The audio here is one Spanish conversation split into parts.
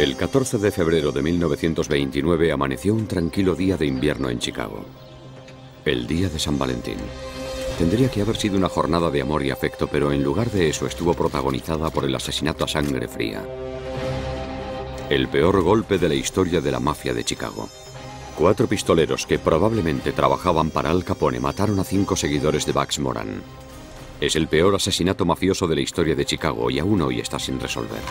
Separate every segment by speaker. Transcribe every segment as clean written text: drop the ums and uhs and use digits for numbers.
Speaker 1: El 14 de febrero de 1929 amaneció un tranquilo día de invierno en Chicago. El día de San Valentín. Tendría que haber sido una jornada de amor y afecto, pero en lugar de eso estuvo protagonizada por el asesinato a sangre fría. El peor golpe de la historia de la mafia de Chicago. 4 pistoleros que probablemente trabajaban para Al Capone mataron a 5 seguidores de Bugs Moran. Es el peor asesinato mafioso de la historia de Chicago y aún hoy está sin resolver.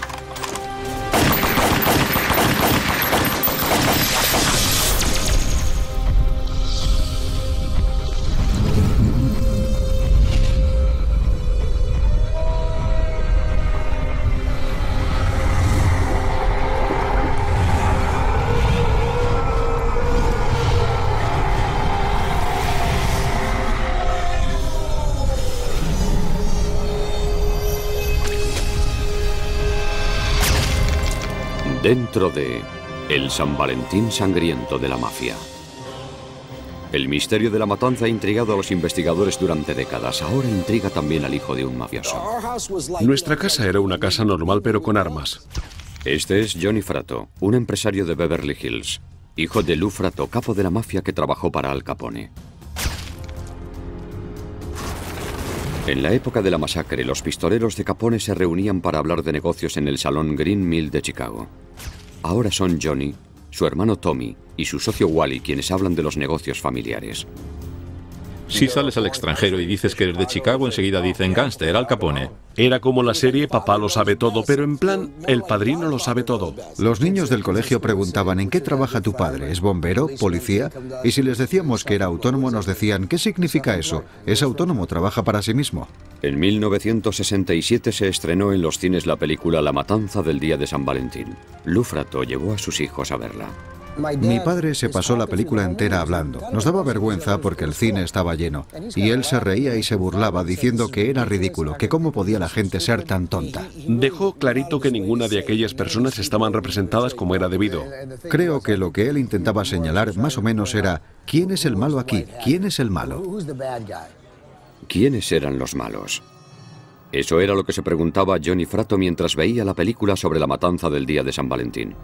Speaker 1: Dentro de El San Valentín sangriento de la mafia. El misterio de la matanza ha intrigado a los investigadores durante décadas. Ahora intriga también al hijo de un mafioso.
Speaker 2: Nuestra casa era una casa normal, pero con armas.
Speaker 1: Este es Johnny Fratto, un empresario de Beverly Hills, hijo de Lou Fratto, capo de la mafia que trabajó para Al Capone. En la época de la masacre, los pistoleros de Capone se reunían para hablar de negocios en el salón Green Mill de Chicago. Ahora son Johnny, su hermano Tommy y su socio Wally quienes hablan de los negocios familiares.
Speaker 3: Si sales al extranjero y dices que eres de Chicago, enseguida dicen gángster, Al Capone.
Speaker 2: Era como la serie Papá lo sabe todo, pero en plan, el padrino lo sabe todo.
Speaker 4: Los niños del colegio preguntaban ¿en qué trabaja tu padre? ¿Es bombero? ¿Policía? Y si les decíamos que era autónomo nos decían ¿qué significa eso? Es autónomo, trabaja para sí mismo.
Speaker 1: En 1967 se estrenó en los cines la película La matanza del día de San Valentín. Lou Fratto llevó a sus hijos a verla.
Speaker 4: Mi padre se pasó la película entera hablando. Nos daba vergüenza porque el cine estaba lleno. Y él se reía y se burlaba diciendo que era ridículo, que cómo podía la gente ser tan tonta.
Speaker 2: Dejó clarito que ninguna de aquellas personas estaban representadas como era debido.
Speaker 4: Creo que lo que él intentaba señalar más o menos era ¿quién es el malo aquí? ¿Quién es el malo?
Speaker 1: ¿Quiénes eran los malos? Eso era lo que se preguntaba Johnny Fratto mientras veía la película sobre la matanza del día de San Valentín.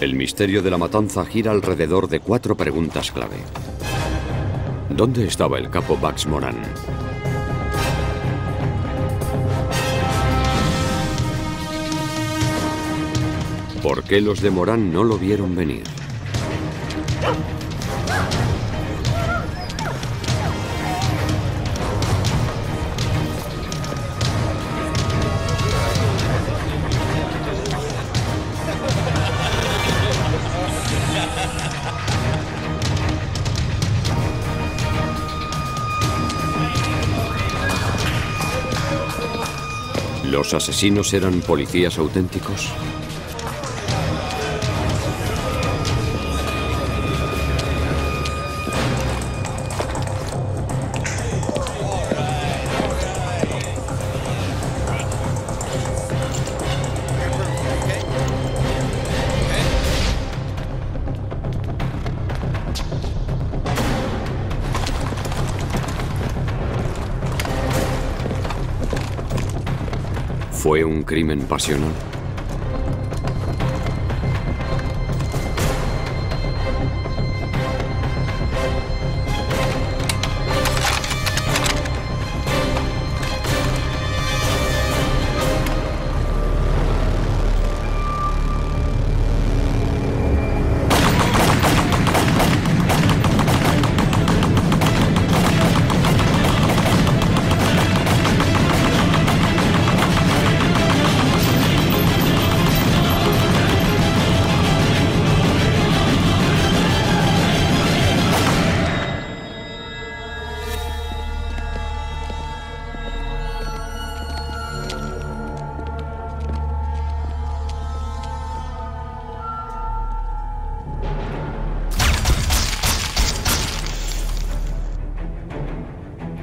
Speaker 1: El misterio de la matanza gira alrededor de 4 preguntas clave. ¿Dónde estaba el capo Bugs Moran? ¿Por qué los de Moran no lo vieron venir? ¿Los asesinos eran policías auténticos? ¿Fue un crimen pasional?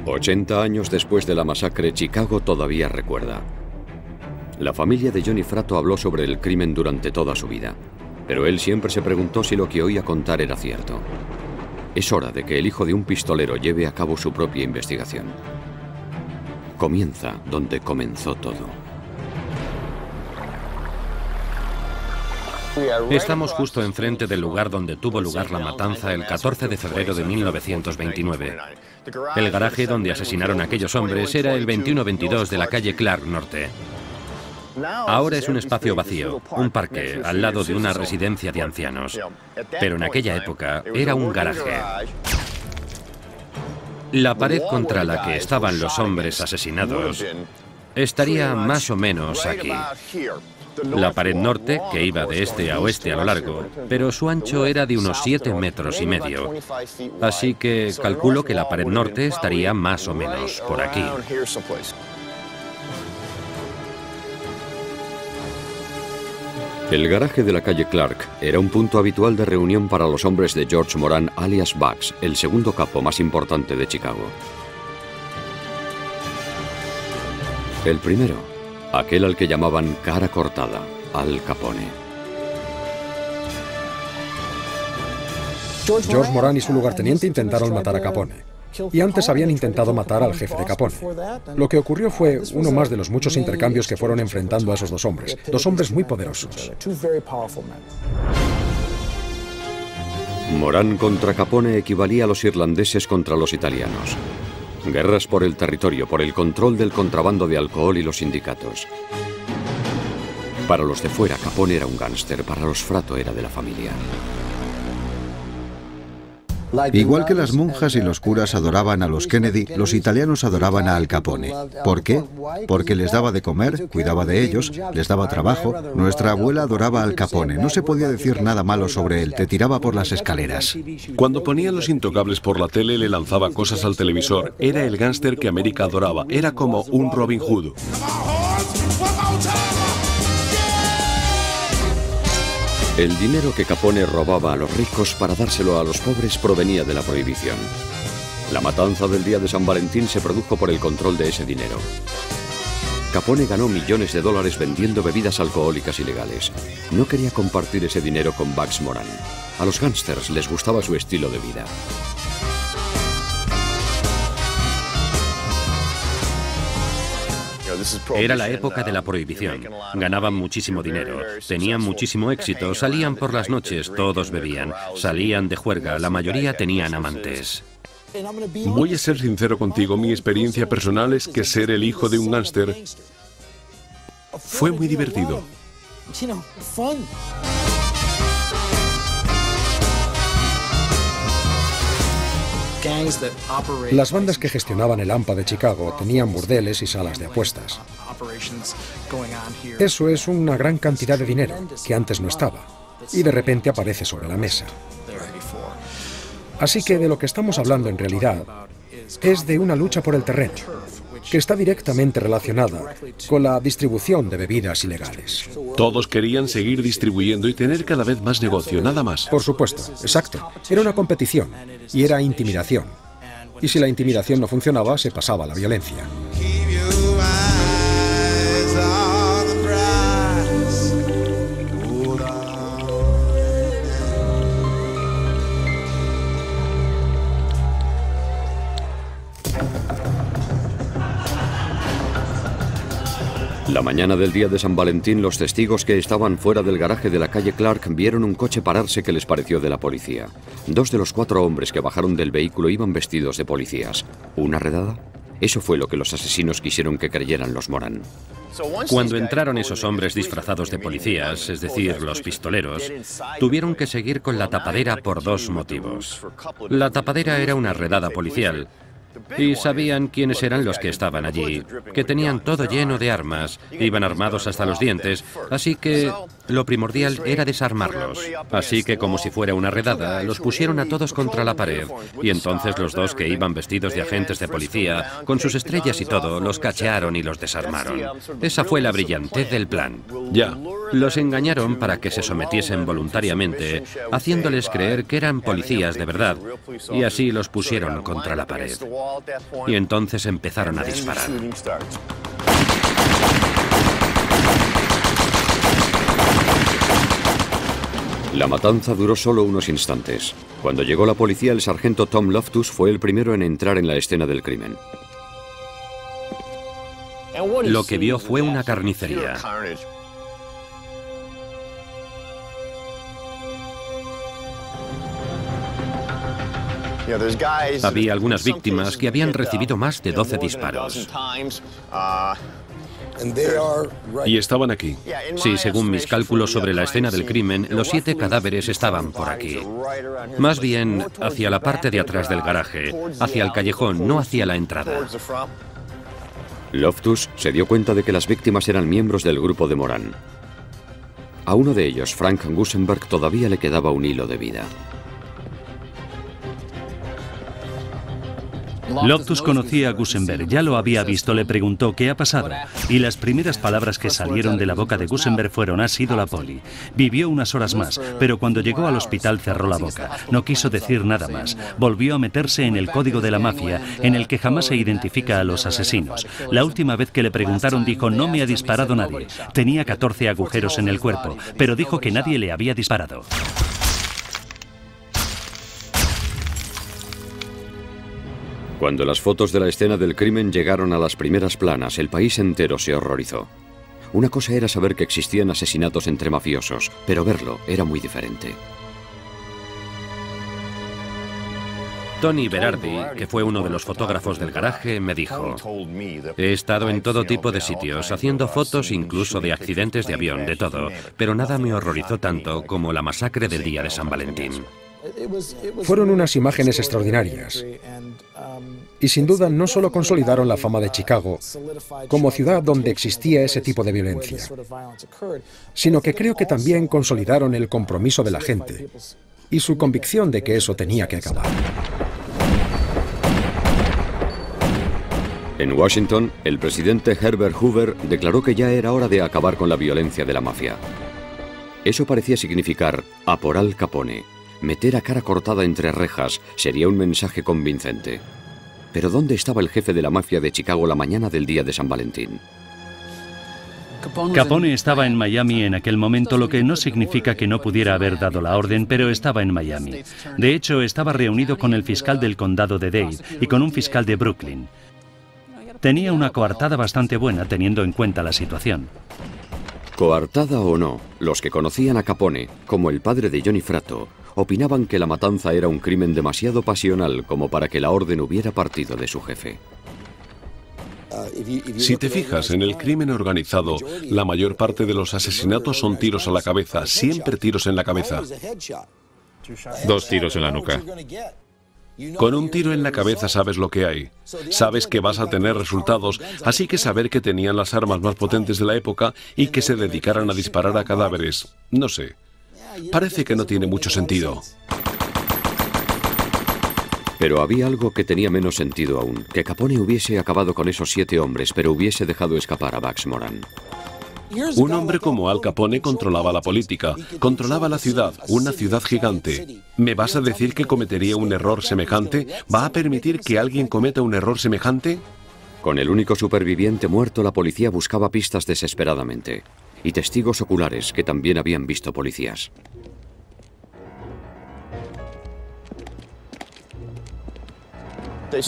Speaker 1: ...80 años después de la masacre, Chicago todavía recuerda. La familia de Johnny Fratto habló sobre el crimen durante toda su vida, pero él siempre se preguntó si lo que oía contar era cierto. Es hora de que el hijo de un pistolero lleve a cabo su propia investigación. Comienza donde comenzó todo.
Speaker 5: Estamos justo enfrente del lugar donde tuvo lugar la matanza el 14 de febrero de 1929. El garaje donde asesinaron a aquellos hombres era el 2122 de la calle Clark Norte. Ahora es un espacio vacío, un parque, al lado de una residencia de ancianos. Pero en aquella época era un garaje. La pared contra la que estaban los hombres asesinados estaría más o menos aquí. La pared norte, que iba de este a oeste a lo largo, pero su ancho era de unos 7,5 metros. Así que calculo que la pared norte estaría más o menos por aquí.
Speaker 1: El garaje de la calle Clark era un punto habitual de reunión para los hombres de George Moran, alias Bugs, el segundo capo más importante de Chicago. El primero, aquel al que llamaban cara cortada, Al Capone.
Speaker 6: George Moran y su lugarteniente intentaron matar a Capone. Y antes habían intentado matar al jefe de Capone. Lo que ocurrió fue uno más de los muchos intercambios que fueron enfrentando a esos dos hombres muy poderosos.
Speaker 1: Moran contra Capone equivalía a los irlandeses contra los italianos. Guerras por el territorio, por el control del contrabando de alcohol y los sindicatos. Para los de fuera, Capone era un gángster, para los Frato era de la familia.
Speaker 4: Igual que las monjas y los curas adoraban a los Kennedy, los italianos adoraban a Al Capone. ¿Por qué? Porque les daba de comer, cuidaba de ellos, les daba trabajo. Nuestra abuela adoraba a Al Capone. No se podía decir nada malo sobre él, te tiraba por las escaleras.
Speaker 2: Cuando ponía Los Intocables por la tele, le lanzaba cosas al televisor. Era el gángster que América adoraba. Era como un Robin Hood.
Speaker 1: El dinero que Capone robaba a los ricos para dárselo a los pobres provenía de la prohibición. La matanza del día de San Valentín se produjo por el control de ese dinero. Capone ganó millones de dólares vendiendo bebidas alcohólicas ilegales. No quería compartir ese dinero con Bugs Moran. A los gángsters les gustaba su estilo de vida.
Speaker 5: Era la época de la prohibición. Ganaban muchísimo dinero, tenían muchísimo éxito, salían por las noches, todos bebían, salían de juerga, la mayoría tenían amantes.
Speaker 2: Voy a ser sincero contigo, mi experiencia personal es que ser el hijo de un gángster fue muy divertido.
Speaker 6: Las bandas que gestionaban el AMPA de Chicago tenían burdeles y salas de apuestas. Eso es una gran cantidad de dinero que antes no estaba y de repente aparece sobre la mesa. Así que de lo que estamos hablando en realidad es de una lucha por el terreno, que está directamente relacionada con la distribución de bebidas ilegales.
Speaker 2: Todos querían seguir distribuyendo y tener cada vez más negocio, nada más.
Speaker 6: Por supuesto, exacto. Era una competición y era intimidación. Y si la intimidación no funcionaba, se pasaba a la violencia.
Speaker 1: La mañana del día de San Valentín, los testigos que estaban fuera del garaje de la calle Clark vieron un coche pararse que les pareció de la policía. 2 de los 4 hombres que bajaron del vehículo iban vestidos de policías. ¿Una redada? Eso fue lo que los asesinos quisieron que creyeran los Moran.
Speaker 5: Cuando entraron esos hombres disfrazados de policías, es decir, los pistoleros, tuvieron que seguir con la tapadera por 2 motivos. La tapadera era una redada policial. Y sabían quiénes eran los que estaban allí, que tenían todo lleno de armas, iban armados hasta los dientes, así que lo primordial era desarmarlos. Así que como si fuera una redada, los pusieron a todos contra la pared, y entonces los 2 que iban vestidos de agentes de policía, con sus estrellas y todo, los cachearon y los desarmaron. Esa fue la brillantez del plan.
Speaker 2: Ya.
Speaker 5: Los engañaron para que se sometiesen voluntariamente, haciéndoles creer que eran policías de verdad, y así los pusieron contra la pared. Y entonces empezaron a disparar.
Speaker 1: La matanza duró solo unos instantes. Cuando llegó la policía, el sargento Tom Loftus fue el primero en entrar en la escena del crimen.
Speaker 5: Lo que vio fue una carnicería. Había algunas víctimas que habían recibido más de 12 disparos.
Speaker 2: Y estaban aquí.
Speaker 5: Sí, según mis cálculos sobre la escena del crimen, los 7 cadáveres estaban por aquí. Más bien hacia la parte de atrás del garaje, hacia el callejón, no hacia la entrada.
Speaker 1: Loftus se dio cuenta de que las víctimas eran miembros del grupo de Moran. A uno de ellos, Frank Gusenberg, todavía le quedaba un hilo de vida.
Speaker 7: Loftus conocía a Gusenberg, ya lo había visto, le preguntó qué ha pasado. Y las primeras palabras que salieron de la boca de Gusenberg fueron: ha sido la poli. Vivió unas horas más, pero cuando llegó al hospital cerró la boca. No quiso decir nada más. Volvió a meterse en el código de la mafia, en el que jamás se identifica a los asesinos. La última vez que le preguntaron dijo: no me ha disparado nadie. Tenía 14 agujeros en el cuerpo, pero dijo que nadie le había disparado.
Speaker 1: Cuando las fotos de la escena del crimen llegaron a las primeras planas, el país entero se horrorizó. Una cosa era saber que existían asesinatos entre mafiosos, pero verlo era muy diferente.
Speaker 5: Tony Berardi, que fue uno de los fotógrafos del garaje, me dijo: he estado en todo tipo de sitios, haciendo fotos incluso de accidentes de avión, de todo, pero nada me horrorizó tanto como la masacre del día de San Valentín.
Speaker 6: Fueron unas imágenes extraordinarias y sin duda no solo consolidaron la fama de Chicago como ciudad donde existía ese tipo de violencia, sino que creo que también consolidaron el compromiso de la gente y su convicción de que eso tenía que acabar.
Speaker 1: En Washington, el presidente Herbert Hoover declaró que ya era hora de acabar con la violencia de la mafia. Eso parecía significar a por Al Capone. Meter a cara cortada entre rejas sería un mensaje convincente. Pero ¿dónde estaba el jefe de la mafia de Chicago la mañana del día de San Valentín?
Speaker 7: Capone estaba en Miami en aquel momento, lo que no significa que no pudiera haber dado la orden, pero estaba en Miami. De hecho, estaba reunido con el fiscal del condado de Dade y con un fiscal de Brooklyn. Tenía una coartada bastante buena teniendo en cuenta la situación.
Speaker 1: Coartada o no, los que conocían a Capone, como el padre de Johnny Fratto, opinaban que la matanza era un crimen demasiado pasional como para que la orden hubiera partido de su jefe.
Speaker 2: Si te fijas en el crimen organizado, la mayor parte de los asesinatos son tiros a la cabeza, siempre tiros en la cabeza.
Speaker 3: 2 tiros en la nuca.
Speaker 2: Con un tiro en la cabeza sabes lo que hay. Sabes que vas a tener resultados, así que saber que tenían las armas más potentes de la época y que se dedicaran a disparar a cadáveres, no sé. Parece que no tiene mucho sentido.
Speaker 1: Pero había algo que tenía menos sentido aún, que Capone hubiese acabado con esos 7 hombres, pero hubiese dejado escapar a Bugs Moran.
Speaker 2: Un hombre como Al Capone controlaba la política, controlaba la ciudad, una ciudad gigante. ¿Me vas a decir que cometería un error semejante? ¿Va a permitir que alguien cometa un error semejante?
Speaker 1: Con el único superviviente muerto, la policía buscaba pistas desesperadamente. Y testigos oculares que también habían visto policías.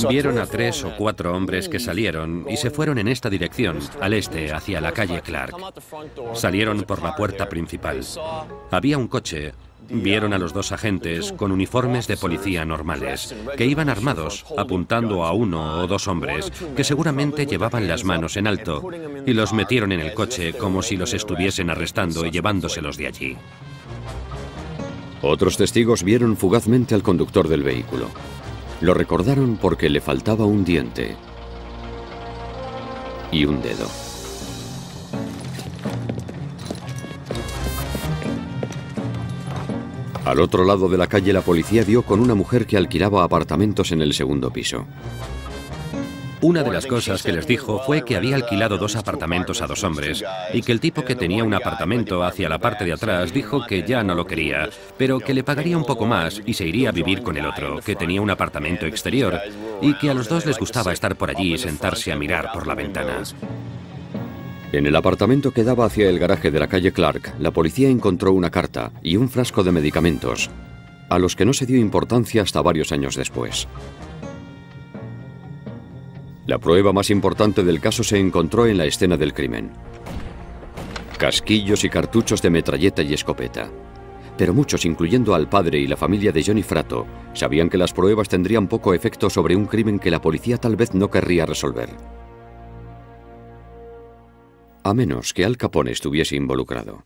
Speaker 5: Vieron a 3 o 4 hombres que salieron y se fueron en esta dirección, al este, hacia la calle Clark. Salieron por la puerta principal. Había un coche. Vieron a los 2 agentes con uniformes de policía normales, que iban armados, apuntando a 1 o 2 hombres, que seguramente llevaban las manos en alto, y los metieron en el coche como si los estuviesen arrestando y llevándoselos de allí.
Speaker 1: Otros testigos vieron fugazmente al conductor del vehículo. Lo recordaron porque le faltaba un diente y un dedo. Al otro lado de la calle, la policía dio con una mujer que alquilaba apartamentos en el segundo piso.
Speaker 5: Una de las cosas que les dijo fue que había alquilado 2 apartamentos a 2 hombres y que el tipo que tenía un apartamento hacia la parte de atrás dijo que ya no lo quería, pero que le pagaría un poco más y se iría a vivir con el otro, que tenía un apartamento exterior y que a los 2 les gustaba estar por allí y sentarse a mirar por la ventana.
Speaker 1: En el apartamento que daba hacia el garaje de la calle Clark, la policía encontró una carta y un frasco de medicamentos, a los que no se dio importancia hasta varios años después. La prueba más importante del caso se encontró en la escena del crimen. Casquillos y cartuchos de metralleta y escopeta. Pero muchos, incluyendo al padre y la familia de Johnny Fratto, sabían que las pruebas tendrían poco efecto sobre un crimen que la policía tal vez no querría resolver. A menos que Al Capone estuviese involucrado.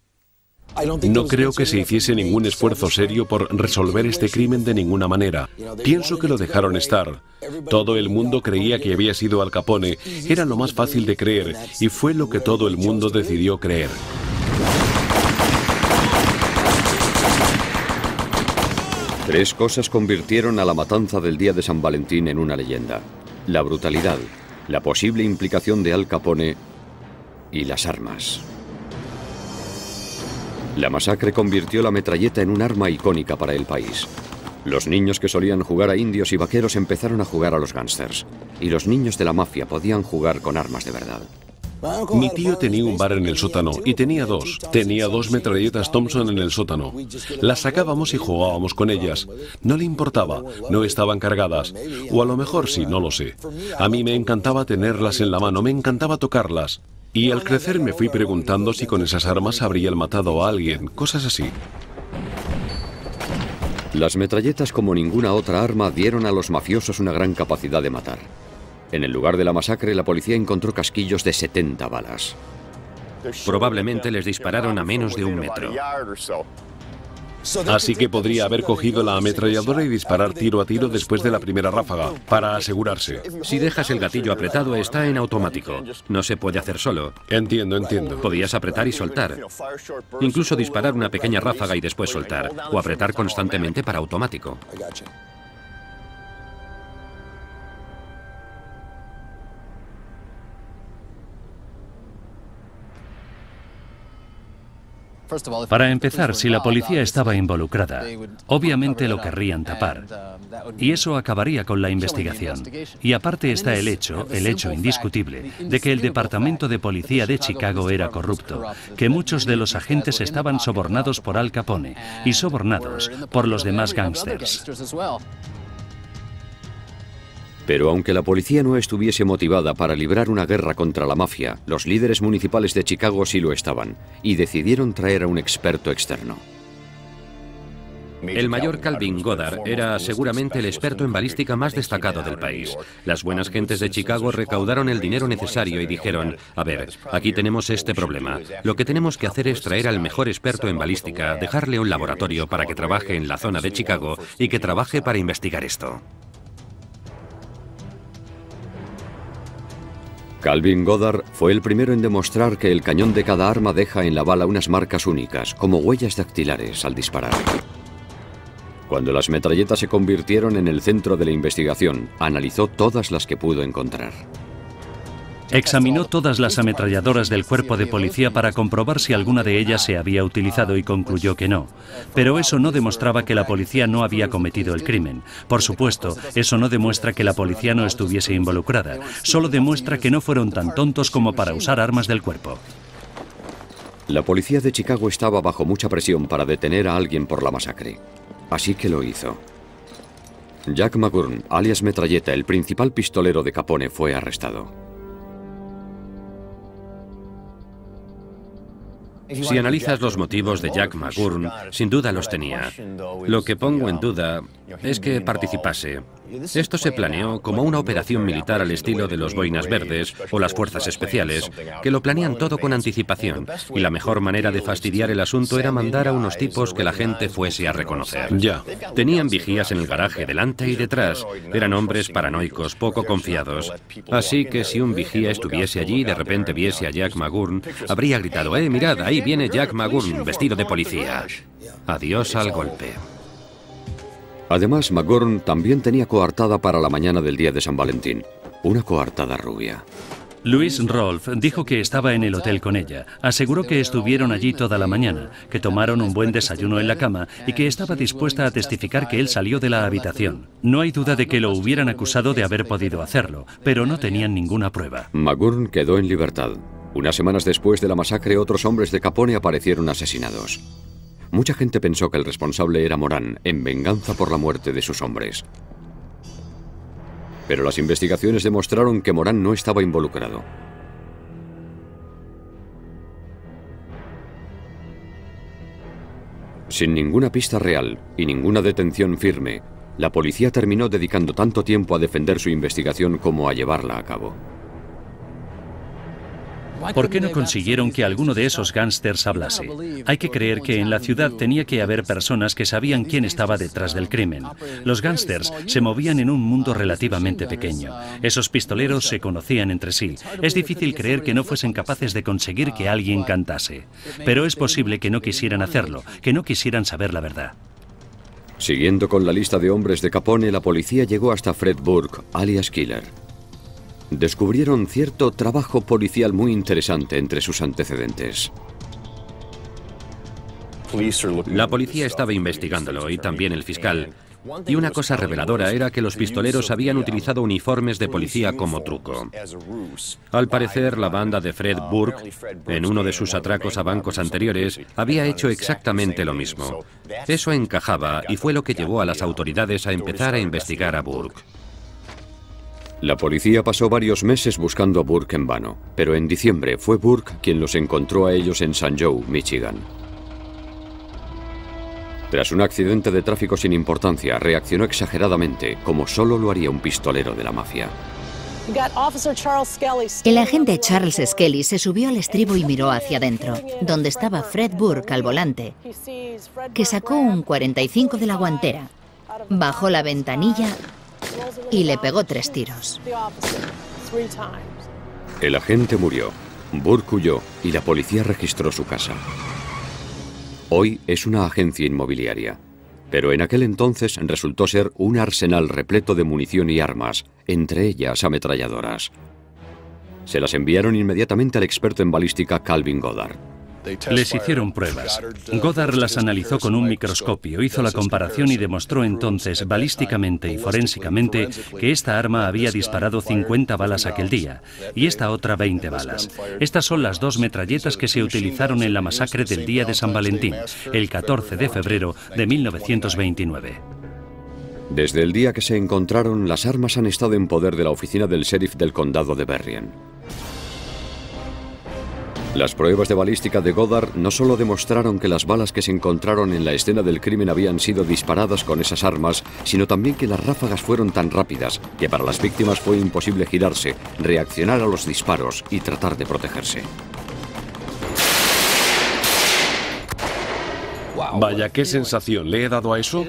Speaker 2: No creo que se hiciese ningún esfuerzo serio por resolver este crimen de ninguna manera. Pienso que lo dejaron estar. Todo el mundo creía que había sido Al Capone. Era lo más fácil de creer y fue lo que todo el mundo decidió creer.
Speaker 1: Tres cosas convirtieron a la matanza del día de San Valentín en una leyenda: la brutalidad, la posible implicación de Al Capone y las armas. La masacre convirtió la metralleta en un arma icónica para el país. Los niños que solían jugar a indios y vaqueros empezaron a jugar a los gángsters, y los niños de la mafia podían jugar con armas de verdad.
Speaker 2: Mi tío tenía un bar en el sótano y tenía dos. Tenía dos metralletas Thompson en el sótano. Las sacábamos y jugábamos con ellas. No le importaba, no estaban cargadas. O a lo mejor sí, no lo sé. A mí me encantaba tenerlas en la mano, me encantaba tocarlas. Y al crecer me fui preguntando si con esas armas habrían matado a alguien, cosas así.
Speaker 1: Las metralletas, como ninguna otra arma, dieron a los mafiosos una gran capacidad de matar. En el lugar de la masacre, la policía encontró casquillos de 70 balas.
Speaker 5: Probablemente les dispararon a menos de 1 metro.
Speaker 2: Así que podría haber cogido la ametralladora y disparar tiro a tiro después de la primera ráfaga, para asegurarse.
Speaker 5: Si dejas el gatillo apretado, está en automático. No se puede hacer solo.
Speaker 2: Entiendo.
Speaker 5: Podías apretar y soltar. Incluso disparar una pequeña ráfaga y después soltar. O apretar constantemente para automático.
Speaker 7: Para empezar, si la policía estaba involucrada, obviamente lo querrían tapar. Y eso acabaría con la investigación. Y aparte está el hecho indiscutible, de que el Departamento de Policía de Chicago era corrupto, que muchos de los agentes estaban sobornados por Al Capone y sobornados por los demás gángsters.
Speaker 1: Pero aunque la policía no estuviese motivada para librar una guerra contra la mafia, los líderes municipales de Chicago sí lo estaban, y decidieron traer a un experto externo.
Speaker 5: El mayor Calvin Goddard era seguramente el experto en balística más destacado del país. Las buenas gentes de Chicago recaudaron el dinero necesario y dijeron: a ver, aquí tenemos este problema. Lo que tenemos que hacer es traer al mejor experto en balística, dejarle un laboratorio para que trabaje en la zona de Chicago y que trabaje para investigar esto.
Speaker 1: Calvin Goddard fue el primero en demostrar que el cañón de cada arma deja en la bala unas marcas únicas, como huellas dactilares al disparar. Cuando las metralletas se convirtieron en el centro de la investigación, analizó todas las que pudo encontrar.
Speaker 7: Examinó todas las ametralladoras del cuerpo de policía para comprobar si alguna de ellas se había utilizado y concluyó que no. Pero eso no demostraba que la policía no había cometido el crimen. Por supuesto, eso no demuestra que la policía no estuviese involucrada. Solo demuestra que no fueron tan tontos como para usar armas del cuerpo.
Speaker 1: La policía de Chicago estaba bajo mucha presión para detener a alguien por la masacre. Así que lo hizo. Jack McGurn, alias Metralleta, el principal pistolero de Capone, fue arrestado.
Speaker 5: Si analizas los motivos de Jack McGurn, sin duda los tenía. Lo que pongo en duda es que participase. Esto se planeó como una operación militar al estilo de los Boinas Verdes o las Fuerzas Especiales, que lo planean todo con anticipación, y la mejor manera de fastidiar el asunto era mandar a unos tipos que la gente fuese a reconocer.
Speaker 2: Ya.
Speaker 5: Tenían vigías en el garaje delante y detrás. Eran hombres paranoicos, poco confiados. Así que si un vigía estuviese allí y de repente viese a Jack McGurn, habría gritado: mirad, ahí viene Jack McGurn, vestido de policía. Adiós al golpe.
Speaker 1: Además, McGurn también tenía coartada para la mañana del día de San Valentín. Una coartada rubia.
Speaker 7: Louis Rolf dijo que estaba en el hotel con ella. Aseguró que estuvieron allí toda la mañana, que tomaron un buen desayuno en la cama y que estaba dispuesta a testificar que él salió de la habitación. No hay duda de que lo hubieran acusado de haber podido hacerlo, pero no tenían ninguna prueba.
Speaker 1: McGurn quedó en libertad. Unas semanas después de la masacre, otros hombres de Capone aparecieron asesinados. Mucha gente pensó que el responsable era Moran, en venganza por la muerte de sus hombres. Pero las investigaciones demostraron que Moran no estaba involucrado. Sin ninguna pista real y ninguna detención firme, la policía terminó dedicando tanto tiempo a defender su investigación como a llevarla a cabo.
Speaker 7: ¿Por qué no consiguieron que alguno de esos gángsters hablase? Hay que creer que en la ciudad tenía que haber personas que sabían quién estaba detrás del crimen. Los gángsters se movían en un mundo relativamente pequeño. Esos pistoleros se conocían entre sí. Es difícil creer que no fuesen capaces de conseguir que alguien cantase. Pero es posible que no quisieran hacerlo, que no quisieran saber la verdad.
Speaker 1: Siguiendo con la lista de hombres de Capone, la policía llegó hasta Fred Burke, alias Killer. Descubrieron cierto trabajo policial muy interesante entre sus antecedentes.
Speaker 5: La policía estaba investigándolo y también el fiscal. Y una cosa reveladora era que los pistoleros habían utilizado uniformes de policía como truco. Al parecer, la banda de Fred Burke, en uno de sus atracos a bancos anteriores, había hecho exactamente lo mismo. Eso encajaba y fue lo que llevó a las autoridades a empezar a investigar a Burke.
Speaker 1: La policía pasó varios meses buscando a Burke en vano, pero en diciembre fue Burke quien los encontró a ellos en St. Joe, Michigan. Tras un accidente de tráfico sin importancia, reaccionó exageradamente, como solo lo haría un pistolero de la mafia.
Speaker 8: El agente Charles Skelly se subió al estribo y miró hacia adentro, donde estaba Fred Burke al volante, que sacó un 45 de la guantera, bajó la ventanilla y le pegó 3 tiros.
Speaker 1: El agente murió, Burke huyó y la policía registró su casa. Hoy es una agencia inmobiliaria, pero en aquel entonces resultó ser un arsenal repleto de munición y armas, entre ellas ametralladoras. Se las enviaron inmediatamente al experto en balística Calvin Goddard.
Speaker 7: Les hicieron pruebas. Goddard las analizó con un microscopio, hizo la comparación y demostró entonces, balísticamente y forensicamente, que esta arma había disparado 50 balas aquel día, y esta otra 20 balas. Estas son las 2 metralletas que se utilizaron en la masacre del día de San Valentín, el 14 de febrero de 1929.
Speaker 1: Desde el día que se encontraron, las armas han estado en poder de la oficina del sheriff del condado de Berrien. Las pruebas de balística de Goddard no solo demostraron que las balas que se encontraron en la escena del crimen habían sido disparadas con esas armas, sino también que las ráfagas fueron tan rápidas que para las víctimas fue imposible girarse, reaccionar a los disparos y tratar de protegerse.
Speaker 2: Vaya, qué sensación. ¿Le he dado a eso?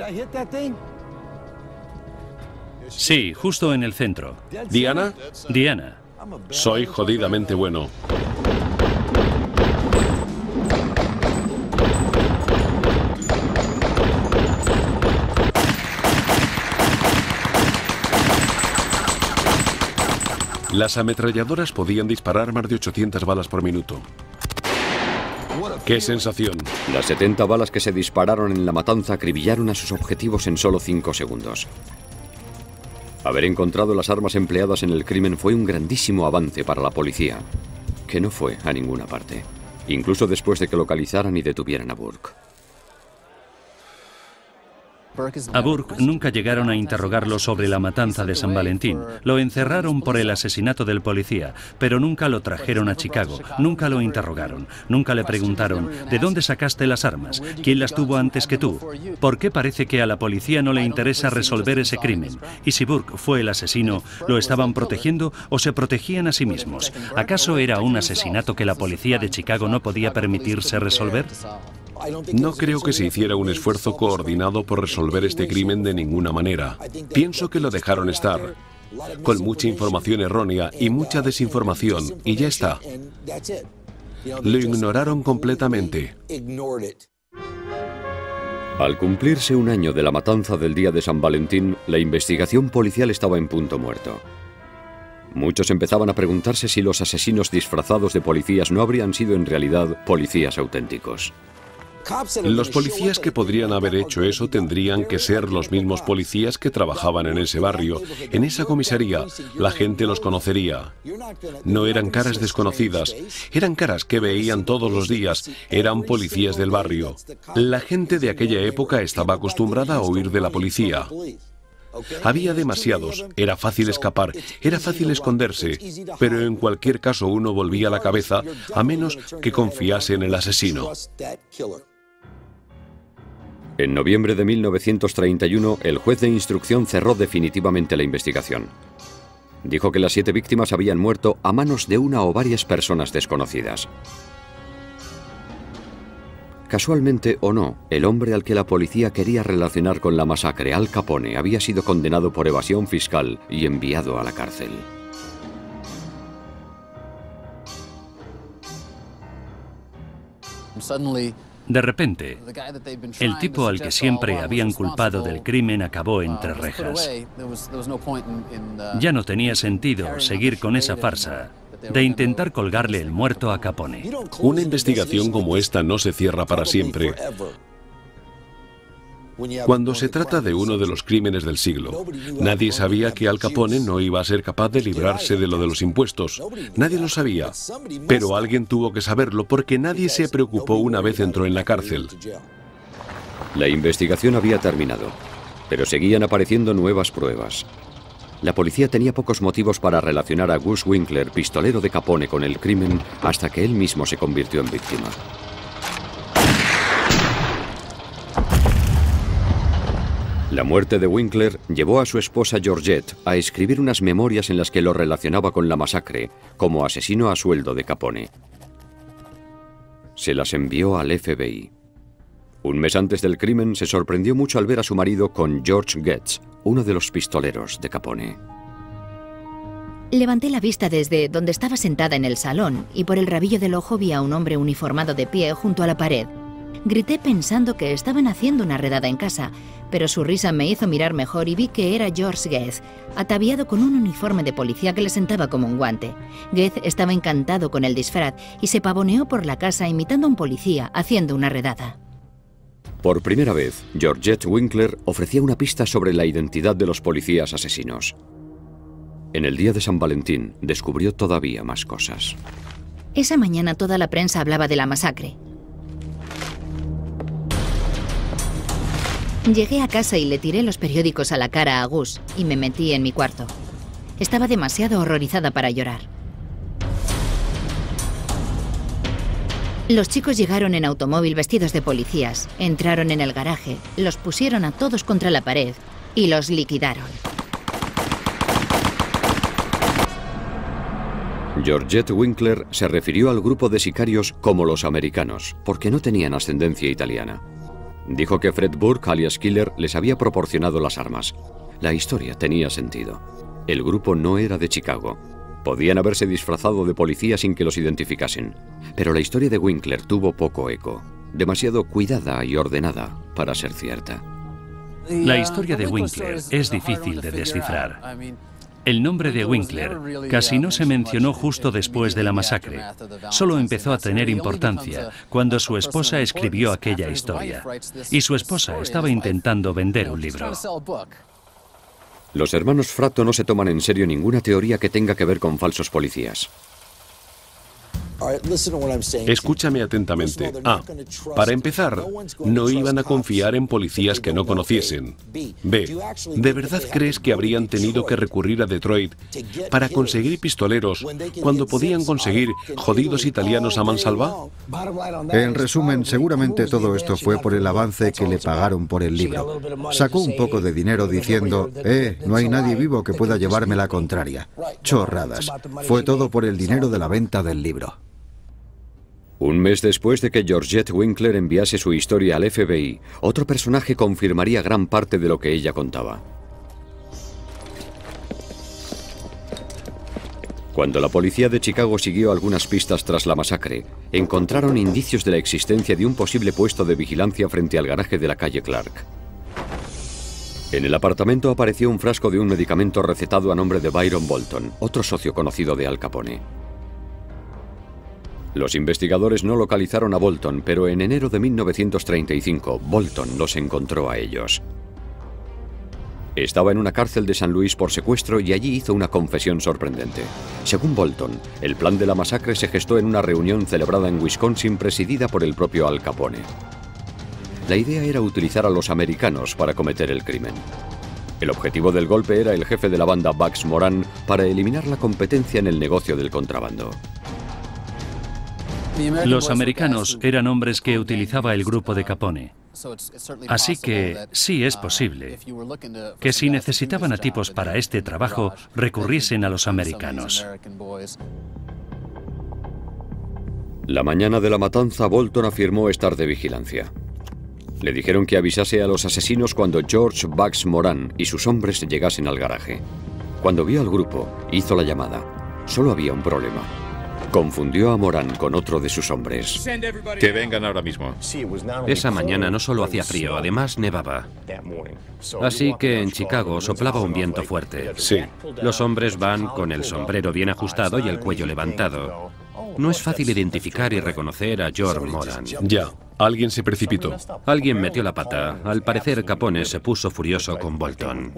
Speaker 7: Sí, justo en el centro.
Speaker 2: ¿Diana?
Speaker 7: Diana.
Speaker 2: Soy jodidamente bueno. Las ametralladoras podían disparar más de 800 balas por minuto. ¡Qué sensación!
Speaker 1: Las 70 balas que se dispararon en la matanza acribillaron a sus objetivos en solo 5 segundos. Haber encontrado las armas empleadas en el crimen fue un grandísimo avance para la policía, que no fue a ninguna parte, incluso después de que localizaran y detuvieran a Burke.
Speaker 7: A Burke nunca llegaron a interrogarlo sobre la matanza de San Valentín. Lo encerraron por el asesinato del policía, pero nunca lo trajeron a Chicago, nunca lo interrogaron, nunca le preguntaron ¿de dónde sacaste las armas? ¿Quién las tuvo antes que tú? ¿Por qué parece que a la policía no le interesa resolver ese crimen? Y si Burke fue el asesino, ¿lo estaban protegiendo o se protegían a sí mismos? ¿Acaso era un asesinato que la policía de Chicago no podía permitirse resolver?
Speaker 2: No creo que se hiciera un esfuerzo coordinado por resolver este crimen de ninguna manera. Pienso que lo dejaron estar, con mucha información errónea y mucha desinformación, y ya está. Lo ignoraron completamente.
Speaker 1: Al cumplirse un año de la matanza del día de San Valentín, la investigación policial estaba en punto muerto. Muchos empezaban a preguntarse si los asesinos disfrazados de policías no habrían sido en realidad policías auténticos.
Speaker 2: Los policías que podrían haber hecho eso tendrían que ser los mismos policías que trabajaban en ese barrio, en esa comisaría. La gente los conocería. No eran caras desconocidas, eran caras que veían todos los días, eran policías del barrio. La gente de aquella época estaba acostumbrada a huir de la policía. Había demasiados, era fácil escapar, era fácil esconderse, pero en cualquier caso uno volvía la cabeza a menos que confiase en el asesino.
Speaker 1: En noviembre de 1931, el juez de instrucción cerró definitivamente la investigación. Dijo que las 7 víctimas habían muerto a manos de una o varias personas desconocidas. Casualmente o no, el hombre al que la policía quería relacionar con la masacre, Al Capone, había sido condenado por evasión fiscal y enviado a la cárcel.
Speaker 7: De repente, el tipo al que siempre habían culpado del crimen acabó entre rejas. Ya no tenía sentido seguir con esa farsa de intentar colgarle el muerto a Capone.
Speaker 2: Una investigación como esta no se cierra para siempre. Cuando se trata de uno de los crímenes del siglo, nadie sabía que Al Capone no iba a ser capaz de librarse de lo de los impuestos. Nadie lo sabía, pero alguien tuvo que saberlo porque nadie se preocupó una vez entró en la cárcel.
Speaker 1: La investigación había terminado, pero seguían apareciendo nuevas pruebas. La policía tenía pocos motivos para relacionar a Gus Winkler, pistolero de Capone, con el crimen hasta que él mismo se convirtió en víctima. La muerte de Winkler llevó a su esposa Georgette a escribir unas memorias en las que lo relacionaba con la masacre como asesino a sueldo de Capone. Se las envió al FBI. Un mes antes del crimen se sorprendió mucho al ver a su marido con George Getz, uno de los pistoleros de Capone.
Speaker 8: Levanté la vista desde donde estaba sentada en el salón y por el rabillo del ojo vi a un hombre uniformado de pie junto a la pared. Grité pensando que estaban haciendo una redada en casa, pero su risa me hizo mirar mejor y vi que era George Getz, ataviado con un uniforme de policía que le sentaba como un guante. Getz estaba encantado con el disfraz y se pavoneó por la casa imitando a un policía haciendo una redada.
Speaker 1: Por primera vez, Georgette Winkler ofrecía una pista sobre la identidad de los policías asesinos. En el día de San Valentín, descubrió todavía más cosas.
Speaker 8: Esa mañana toda la prensa hablaba de la masacre. Llegué a casa y le tiré los periódicos a la cara a Gus y me metí en mi cuarto. Estaba demasiado horrorizada para llorar. Los chicos llegaron en automóvil vestidos de policías, entraron en el garaje, los pusieron a todos contra la pared y los liquidaron.
Speaker 1: Georgette Winkler se refirió al grupo de sicarios como los americanos, porque no tenían ascendencia italiana. Dijo que Fred Burke, alias Killer, les había proporcionado las armas. La historia tenía sentido. El grupo no era de Chicago. Podían haberse disfrazado de policía sin que los identificasen. Pero la historia de Winkler tuvo poco eco. Demasiado cuidada y ordenada para ser cierta.
Speaker 7: La historia de Winkler es difícil de descifrar. El nombre de Winkler casi no se mencionó justo después de la masacre. Solo empezó a tener importancia cuando su esposa escribió aquella historia. Y su esposa estaba intentando vender un libro.
Speaker 1: Los hermanos Fratto no se toman en serio ninguna teoría que tenga que ver con falsos policías.
Speaker 2: Escúchame atentamente. A. Para empezar, no iban a confiar en policías que no conociesen. B. ¿De verdad crees que habrían tenido que recurrir a Detroit para conseguir pistoleros cuando podían conseguir jodidos italianos a mansalva?
Speaker 4: En resumen, seguramente todo esto fue por el avance que le pagaron por el libro. Sacó un poco de dinero diciendo, no hay nadie vivo que pueda llevarme la contraria. Chorradas. Fue todo por el dinero de la venta del libro.
Speaker 1: Un mes después de que Georgette Winkler enviase su historia al FBI, otro personaje confirmaría gran parte de lo que ella contaba. Cuando la policía de Chicago siguió algunas pistas tras la masacre, encontraron indicios de la existencia de un posible puesto de vigilancia frente al garaje de la calle Clark. En el apartamento apareció un frasco de un medicamento recetado a nombre de Byron Bolton, otro socio conocido de Al Capone. Los investigadores no localizaron a Bolton, pero en enero de 1935, Bolton los encontró a ellos. Estaba en una cárcel de San Luis por secuestro y allí hizo una confesión sorprendente. Según Bolton, el plan de la masacre se gestó en una reunión celebrada en Wisconsin presidida por el propio Al Capone. La idea era utilizar a los americanos para cometer el crimen. El objetivo del golpe era el jefe de la banda, Bugs Moran, para eliminar la competencia en el negocio del contrabando.
Speaker 7: Los americanos eran hombres que utilizaba el grupo de Capone. Así que sí es posible que si necesitaban a tipos para este trabajo, recurriesen a los americanos.
Speaker 1: La mañana de la matanza, Bolton afirmó estar de vigilancia. Le dijeron que avisase a los asesinos cuando George Bugs Moran y sus hombres llegasen al garaje. Cuando vio al grupo, hizo la llamada. Solo había un problema. Confundió a Moran con otro de sus hombres.
Speaker 3: Que vengan ahora mismo.
Speaker 5: Esa mañana no solo hacía frío, además nevaba. Así que en Chicago soplaba un viento fuerte.
Speaker 2: Sí.
Speaker 5: Los hombres van con el sombrero bien ajustado y el cuello levantado. No es fácil identificar y reconocer a George Moran.
Speaker 2: Ya. Alguien se precipitó.
Speaker 5: Alguien metió la pata. Al parecer, Capone se puso furioso con Bolton.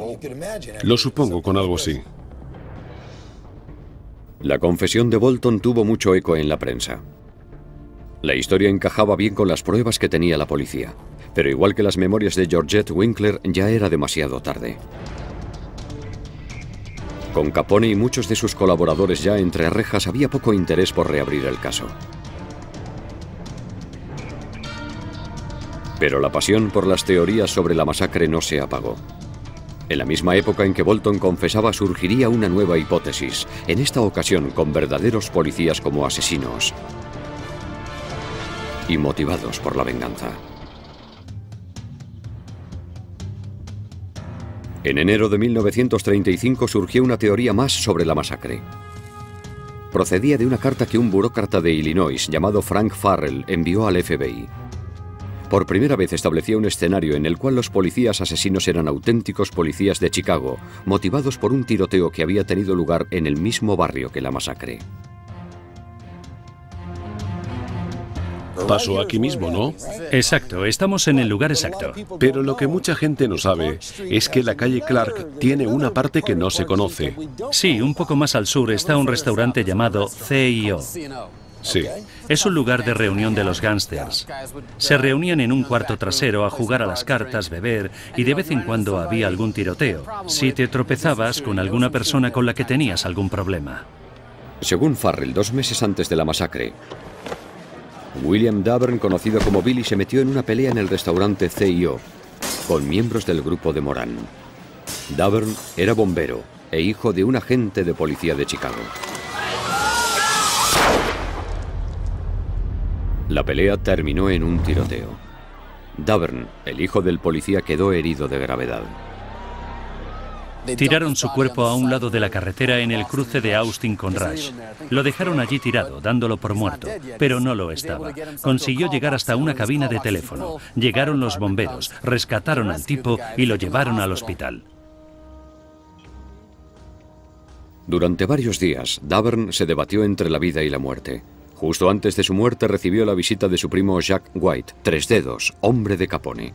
Speaker 2: Lo supongo con algo así.
Speaker 1: La confesión de Bolton tuvo mucho eco en la prensa. La historia encajaba bien con las pruebas que tenía la policía, pero igual que las memorias de Georgette Winkler, ya era demasiado tarde. Con Capone y muchos de sus colaboradores ya entre rejas, había poco interés por reabrir el caso. Pero la pasión por las teorías sobre la masacre no se apagó. En la misma época en que Bolton confesaba, surgiría una nueva hipótesis, en esta ocasión con verdaderos policías como asesinos y motivados por la venganza. En enero de 1935 surgió una teoría más sobre la masacre. Procedía de una carta que un burócrata de Illinois llamado Frank Farrell envió al FBI. Por primera vez establecía un escenario en el cual los policías asesinos eran auténticos policías de Chicago, motivados por un tiroteo que había tenido lugar en el mismo barrio que la masacre.
Speaker 2: Pasó aquí mismo, ¿no?
Speaker 7: Exacto, estamos en el lugar exacto.
Speaker 2: Pero lo que mucha gente no sabe es que la calle Clark tiene una parte que no se conoce.
Speaker 7: Sí, un poco más al sur está un restaurante llamado CIO.
Speaker 2: Sí.
Speaker 7: Es un lugar de reunión de los gángsters. Se reunían en un cuarto trasero a jugar a las cartas, beber, y de vez en cuando había algún tiroteo, si te tropezabas con alguna persona con la que tenías algún problema.
Speaker 1: Según Farrell, 2 meses antes de la masacre, William Davern, conocido como Billy, se metió en una pelea en el restaurante CIO con miembros del grupo de Moran. Davern era bombero e hijo de un agente de policía de Chicago. La pelea terminó en un tiroteo. Davern, el hijo del policía, quedó herido de gravedad.
Speaker 7: Tiraron su cuerpo a un lado de la carretera en el cruce de Austin con Rush. Lo dejaron allí tirado, dándolo por muerto, pero no lo estaba. Consiguió llegar hasta una cabina de teléfono. Llegaron los bomberos, rescataron al tipo y lo llevaron al hospital.
Speaker 1: Durante varios días, Davern se debatió entre la vida y la muerte. Justo antes de su muerte recibió la visita de su primo Jack White, Tres Dedos, hombre de Capone.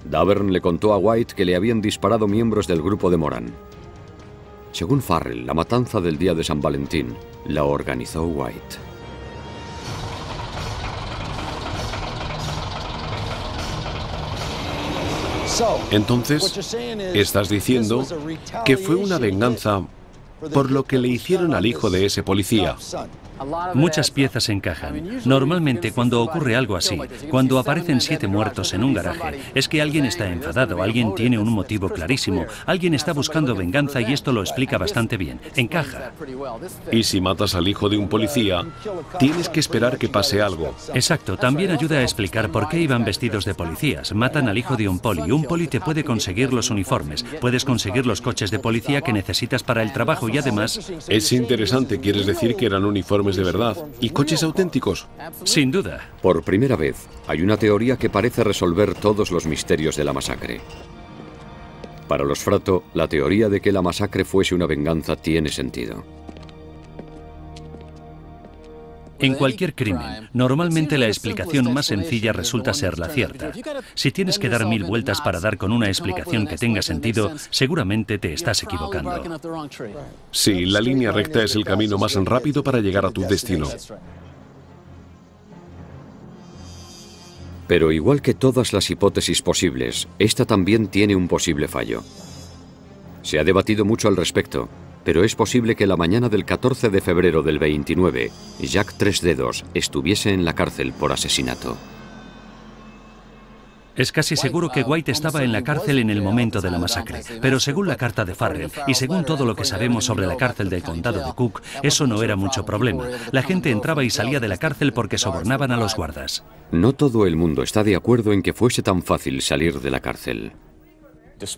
Speaker 1: Davern le contó a White que le habían disparado miembros del grupo de Moran. Según Farrell, la matanza del día de San Valentín la organizó White.
Speaker 2: Entonces, estás diciendo que fue una venganza por lo que le hicieron al hijo de ese policía.
Speaker 7: Muchas piezas encajan. Normalmente cuando ocurre algo así, cuando aparecen 7 muertos en un garaje, es que alguien está enfadado, alguien tiene un motivo clarísimo, alguien está buscando venganza y esto lo explica bastante bien. Encaja.
Speaker 2: Y si matas al hijo de un policía, tienes que esperar que pase algo.
Speaker 7: Exacto. También ayuda a explicar por qué iban vestidos de policías. Matan al hijo de un poli. Un poli te puede conseguir los uniformes, puedes conseguir los coches de policía que necesitas para el trabajo y además...
Speaker 2: Es interesante, quieres decir que eran uniformes de verdad y coches auténticos.
Speaker 7: Sin duda.
Speaker 1: Por primera vez, hay una teoría que parece resolver todos los misterios de la masacre. Para los Fratto, la teoría de que la masacre fuese una venganza tiene sentido.
Speaker 7: En cualquier crimen, normalmente la explicación más sencilla resulta ser la cierta. Si tienes que dar 1000 vueltas para dar con una explicación que tenga sentido, seguramente te estás equivocando.
Speaker 2: Sí, la línea recta es el camino más rápido para llegar a tu destino.
Speaker 1: Pero igual que todas las hipótesis posibles, esta también tiene un posible fallo. Se ha debatido mucho al respecto, pero es posible que la mañana del 14 de febrero del 29, Jack Tres Dedos estuviese en la cárcel por asesinato.
Speaker 7: Es casi seguro que White estaba en la cárcel en el momento de la masacre, pero según la carta de Farrell y según todo lo que sabemos sobre la cárcel del condado de Cook, eso no era mucho problema. La gente entraba y salía de la cárcel porque sobornaban a los guardas.
Speaker 1: No todo el mundo está de acuerdo en que fuese tan fácil salir de la cárcel.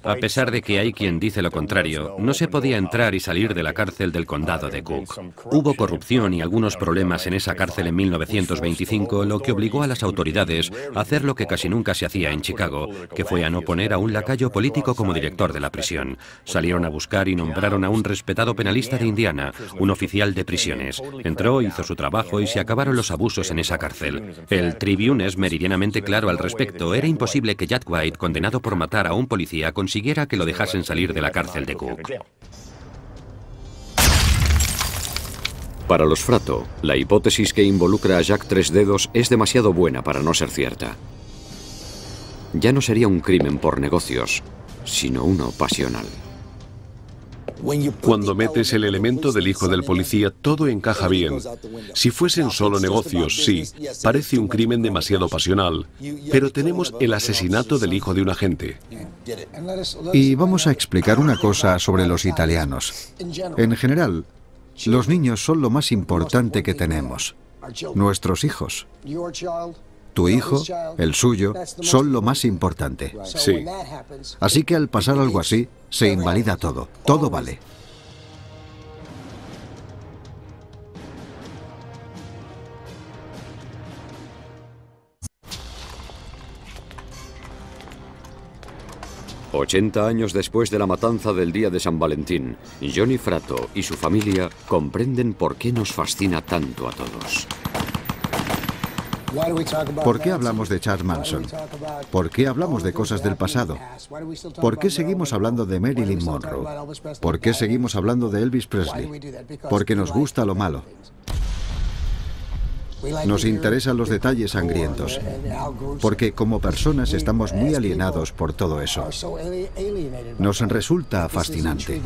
Speaker 5: A pesar de que hay quien dice lo contrario, no se podía entrar y salir de la cárcel del condado de Cook. Hubo corrupción y algunos problemas en esa cárcel en 1925, lo que obligó a las autoridades a hacer lo que casi nunca se hacía en Chicago, que fue a no poner a un lacayo político como director de la prisión. Salieron a buscar y nombraron a un respetado penalista de Indiana, un oficial de prisiones. Entró, hizo su trabajo y se acabaron los abusos en esa cárcel. El Tribune es meridianamente claro al respecto. Era imposible que Jack White, condenado por matar a un policía, consiguiera que lo dejasen salir de la cárcel de Cook.
Speaker 1: Para los Fratto, la hipótesis que involucra a Jack Tres Dedos es demasiado buena para no ser cierta. Ya no sería un crimen por negocios, sino uno pasional.
Speaker 2: Cuando metes el elemento del hijo del policía, todo encaja bien. Si fuesen solo negocios, sí, parece un crimen demasiado pasional, pero tenemos el asesinato del hijo de un agente.
Speaker 4: Y vamos a explicar una cosa sobre los italianos. En general, los niños son lo más importante que tenemos. Nuestros hijos. Tu hijo, el suyo, son lo más importante.
Speaker 2: Sí.
Speaker 4: Así que al pasar algo así, se invalida todo. Todo vale.
Speaker 1: «80 años después de la matanza del día de San Valentín, Johnny Fratto y su familia comprenden por qué nos fascina tanto a todos».
Speaker 4: ¿Por qué hablamos de Charles Manson? ¿Por qué hablamos de cosas del pasado? ¿Por qué seguimos hablando de Marilyn Monroe? ¿Por qué seguimos hablando de Elvis Presley? Porque nos gusta lo malo. Nos interesan los detalles sangrientos, porque como personas estamos muy alienados por todo eso. Nos resulta fascinante.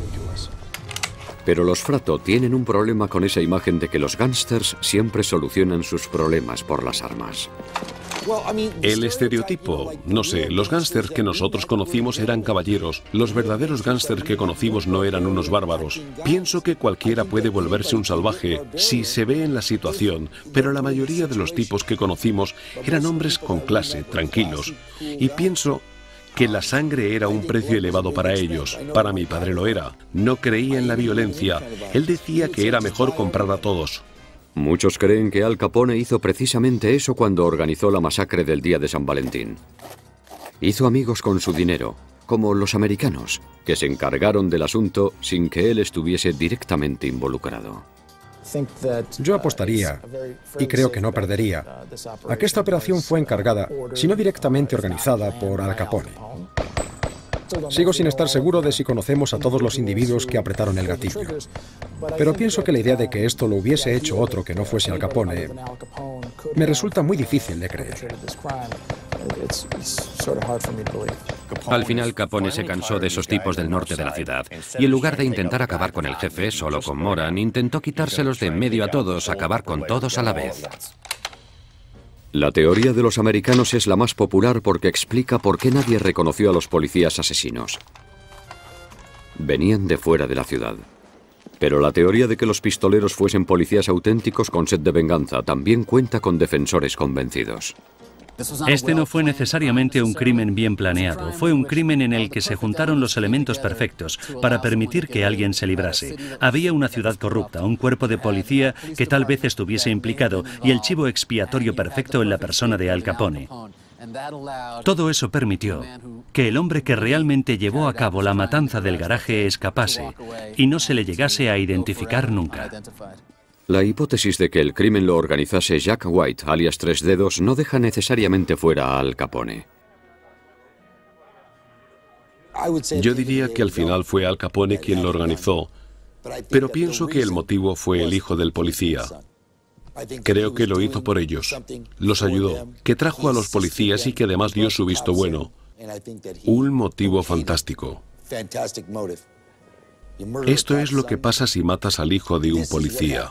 Speaker 1: Pero los Fratto tienen un problema con esa imagen de que los gángsters siempre solucionan sus problemas por las armas.
Speaker 2: El estereotipo, no sé, los gángsters que nosotros conocimos eran caballeros. Los verdaderos gángsters que conocimos no eran unos bárbaros. Pienso que cualquiera puede volverse un salvaje si se ve en la situación, pero la mayoría de los tipos que conocimos eran hombres con clase, tranquilos. Y pienso que la sangre era un precio elevado para ellos. Para mi padre lo era. No creía en la violencia. Él decía que era mejor comprar a todos.
Speaker 1: Muchos creen que Al Capone hizo precisamente eso cuando organizó la masacre del día de San Valentín. Hizo amigos con su dinero, como los americanos, que se encargaron del asunto sin que él estuviese directamente involucrado.
Speaker 6: Yo apostaría, y creo que no perdería, a que esta operación fue encargada, si no directamente organizada, por Al Capone. Sigo sin estar seguro de si conocemos a todos los individuos que apretaron el gatillo. Pero pienso que la idea de que esto lo hubiese hecho otro que no fuese Al Capone me resulta muy difícil de creer.
Speaker 5: Al final, Capone se cansó de esos tipos del norte de la ciudad, y en lugar de intentar acabar con el jefe, solo con Moran, intentó quitárselos de en medio a todos, acabar con todos a la vez.
Speaker 1: La teoría de los americanos es la más popular porque explica por qué nadie reconoció a los policías asesinos. Venían de fuera de la ciudad. Pero la teoría de que los pistoleros fuesen policías auténticos con sed de venganza también cuenta con defensores convencidos.
Speaker 7: Este no fue necesariamente un crimen bien planeado, fue un crimen en el que se juntaron los elementos perfectos para permitir que alguien se librase. Había una ciudad corrupta, un cuerpo de policía que tal vez estuviese implicado y el chivo expiatorio perfecto en la persona de Al Capone. Todo eso permitió que el hombre que realmente llevó a cabo la matanza del garaje escapase y no se le llegase a identificar nunca.
Speaker 1: La hipótesis de que el crimen lo organizase Jack White, alias Tres Dedos, no deja necesariamente fuera a Al Capone.
Speaker 2: Yo diría que al final fue Al Capone quien lo organizó, pero pienso que el motivo fue el hijo del policía. Creo que lo hizo por ellos, los ayudó, que trajo a los policías y que además dio su visto bueno. Un motivo fantástico. Esto es lo que pasa si matas al hijo de un policía.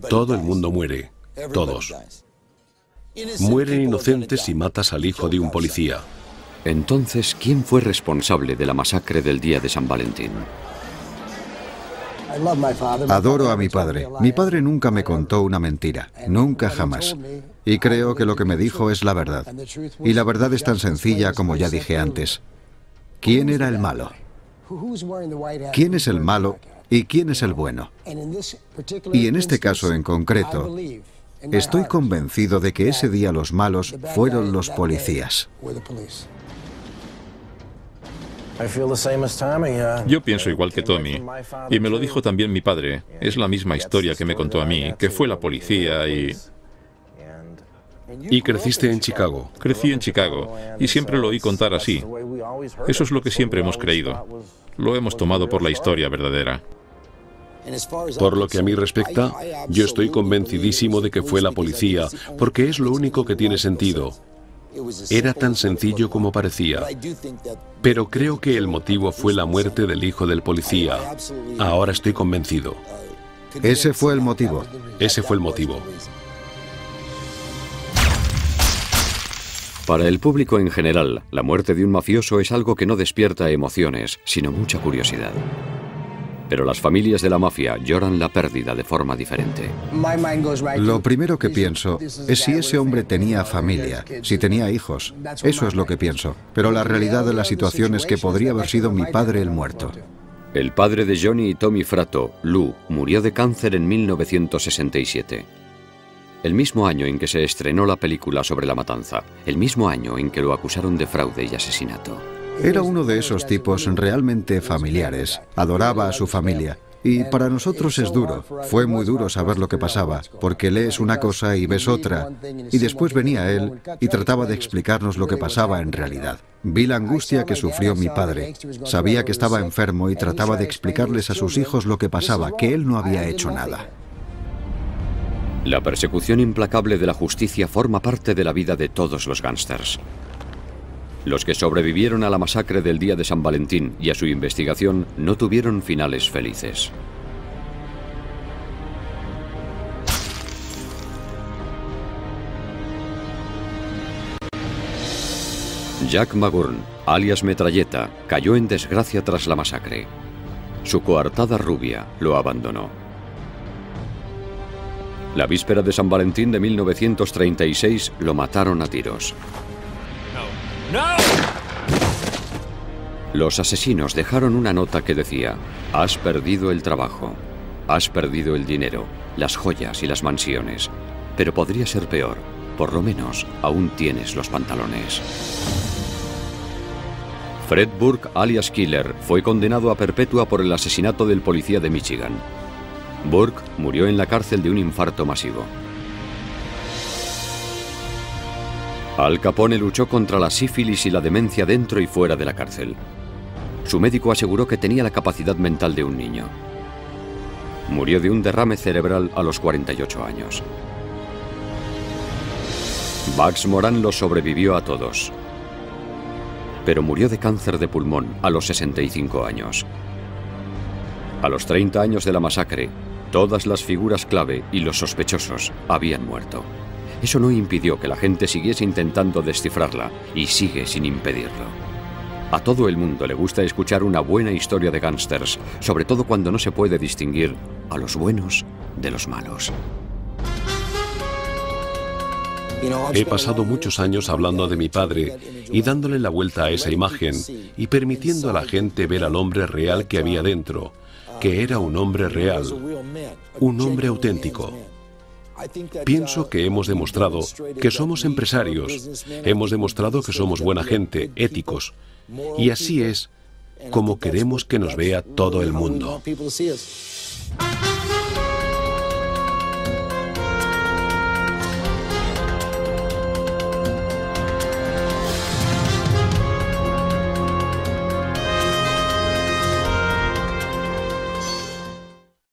Speaker 2: Todo el mundo muere, todos. Mueren inocentes si matas al hijo de un policía.
Speaker 1: Entonces, ¿quién fue responsable de la masacre del día de San Valentín?
Speaker 4: Adoro a mi padre. Mi padre nunca me contó una mentira, nunca jamás. Y creo que lo que me dijo es la verdad. Y la verdad es tan sencilla como ya dije antes. ¿Quién era el malo? ¿Quién es el malo y quién es el bueno? Y en este caso en concreto, estoy convencido de que ese día los malos fueron los policías.
Speaker 3: Yo pienso igual que Tommy, y me lo dijo también mi padre. Es la misma historia que me contó a mí, que fue la policía y...
Speaker 2: ¿Y creciste en Chicago?
Speaker 3: Crecí en Chicago, y siempre lo oí contar así. Eso es lo que siempre hemos creído. Lo hemos tomado por la historia verdadera.
Speaker 2: Por lo que a mí respecta, yo estoy convencidísimo de que fue la policía, porque es lo único que tiene sentido. Era tan sencillo como parecía. Pero creo que el motivo fue la muerte del hijo del policía. Ahora estoy convencido.
Speaker 4: Ese fue el motivo.
Speaker 2: Ese fue el motivo.
Speaker 1: Para el público en general, la muerte de un mafioso es algo que no despierta emociones, sino mucha curiosidad. Pero las familias de la mafia lloran la pérdida de forma diferente.
Speaker 4: Lo primero que pienso es si ese hombre tenía familia, si tenía hijos. Eso es lo que pienso. Pero la realidad de la situación es que podría haber sido mi padre el muerto.
Speaker 1: El padre de Johnny y Tommy Fratto, Lou, murió de cáncer en 1967. El mismo año en que se estrenó la película sobre la matanza. El mismo año en que lo acusaron de fraude y asesinato.
Speaker 4: Era uno de esos tipos realmente familiares. Adoraba a su familia. Y para nosotros es duro. Fue muy duro saber lo que pasaba, porque lees una cosa y ves otra. Y después venía él y trataba de explicarnos lo que pasaba en realidad. Vi la angustia que sufrió mi padre. Sabía que estaba enfermo y trataba de explicarles a sus hijos lo que pasaba, que él no había hecho nada.
Speaker 1: La persecución implacable de la justicia forma parte de la vida de todos los gángsters. Los que sobrevivieron a la masacre del día de San Valentín y a su investigación no tuvieron finales felices. Jack McGurn, alias Metralleta, cayó en desgracia tras la masacre. Su coartada rubia lo abandonó. La víspera de San Valentín de 1936 lo mataron a tiros. Los asesinos dejaron una nota que decía: has perdido el trabajo, has perdido el dinero, las joyas y las mansiones, pero podría ser peor, por lo menos aún tienes los pantalones. Fred Burke, alias Killer, fue condenado a perpetua por el asesinato del policía de Michigan. Burke murió en la cárcel de un infarto masivo. Al Capone luchó contra la sífilis y la demencia dentro y fuera de la cárcel. Su médico aseguró que tenía la capacidad mental de un niño. Murió de un derrame cerebral a los 48 años. Bugs Moran los sobrevivió a todos, pero murió de cáncer de pulmón a los 65 años. A los 30 años de la masacre, todas las figuras clave y los sospechosos habían muerto. Eso no impidió que la gente siguiese intentando descifrarla, y sigue sin impedirlo. A todo el mundo le gusta escuchar una buena historia de gángsters, sobre todo cuando no se puede distinguir a los buenos de los malos.
Speaker 2: He pasado muchos años hablando de mi padre y dándole la vuelta a esa imagen y permitiendo a la gente ver al hombre real que había dentro, que era un hombre real, un hombre auténtico. Pienso que hemos demostrado que somos empresarios, hemos demostrado que somos buena gente, éticos, y así es como queremos que nos vea todo el mundo.